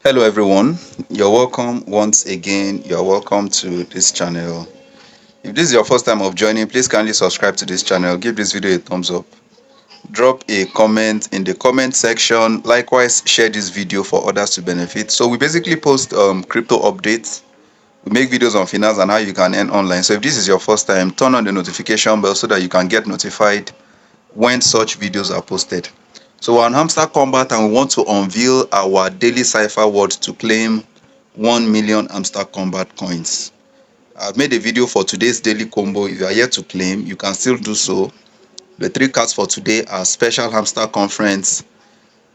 Hello everyone, you're welcome once again. You're welcome to this channel. If this is your first time of joining, please kindly subscribe to this channel, give this video a thumbs up, drop a comment in the comment section. Likewise, share this video for others to benefit. So we basically post crypto updates. We make videos on finance and how you can earn online. So if this is your first time, turn on the notification bell so that you can get notified when such videos are posted. So we're on Hamster Kombat and we want to unveil our daily cipher word to claim 1 million Hamster Kombat coins. I've made a video for today's daily combo. If you are yet to claim, you can still do so. The three cards for today are Special Hamster Conference,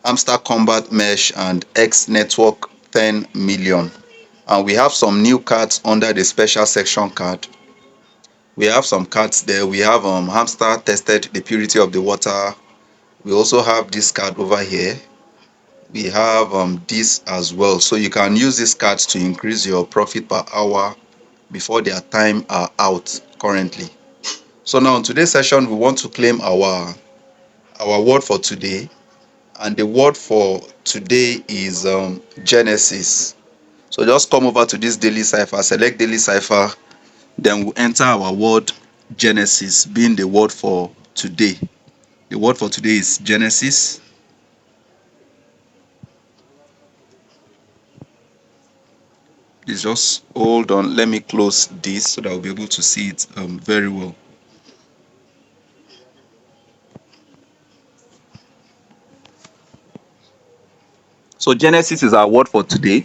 Hamster Kombat Mesh, and X Network 10 million. And we have some new cards under the special section card. We have some cards there. We have Hamster Tested the Purity of the Water. We also have this card over here. We have this as well, so you can use these cards to increase your profit per hour before their time are out currently. So now in today's session we want to claim our word for today, and the word for today is Genesis. So just come over to this daily cipher, select daily cipher, then we'll enter our word Genesis, being the word for today. The word for today is Genesis. Please just hold on, let me close this so that I'll be able to see it very well. So Genesis is our word for today.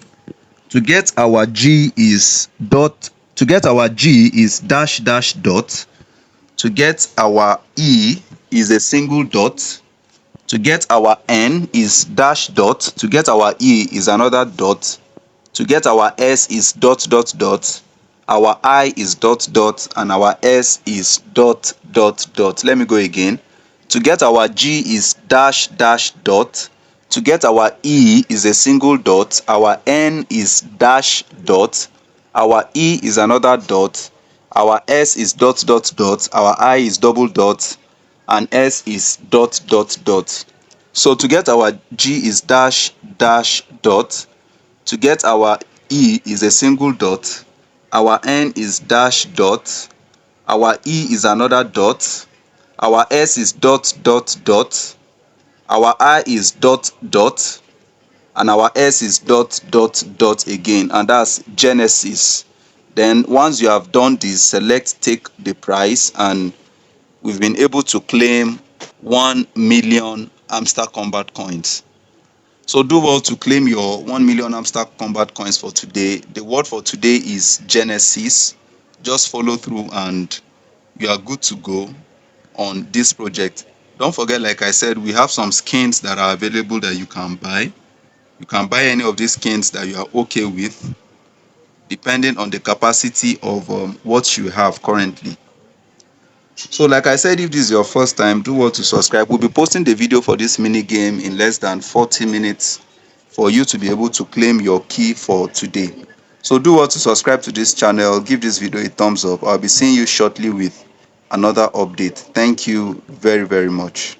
To get our G is dot, to get our G is dash dash dot. To get our E is a single dot. To get our N is dash dot. To get our E is another dot. To get our S is dot dot dot. Our I is dot dot, and our S is dot dot dot. Let me go again. To get our G is dash dash dot. To get our E is a single dot. Our N is dash dot. Our E is another dot. Our S is dot dot dot. Our I is double dot, and S is dot dot dot. So to get our G is dash dash dot. To get our E is a single dot. Our N is dash dot. Our E is another dot. Our S is dot dot dot. Our I is dot dot, and our S is dot dot dot again, and that's Genesis. Then once you have done this, select take the price, and we've been able to claim 1 million Hamster Kombat coins. So do well to claim your 1 million Hamster Kombat coins for today. The word for today is Genesis. Just follow through and you are good to go on this project. Don't forget, like I said, we have some skins that are available that you can buy. You can buy any of these skins that you are okay with, depending on the capacity of what you have currently. So like I said, if this is your first time, do well to subscribe. We'll be posting the video for this mini game in less than 40 minutes for you to be able to claim your key for today. So do well to subscribe to this channel, give this video a thumbs up. I'll be seeing you shortly with another update. Thank you very much.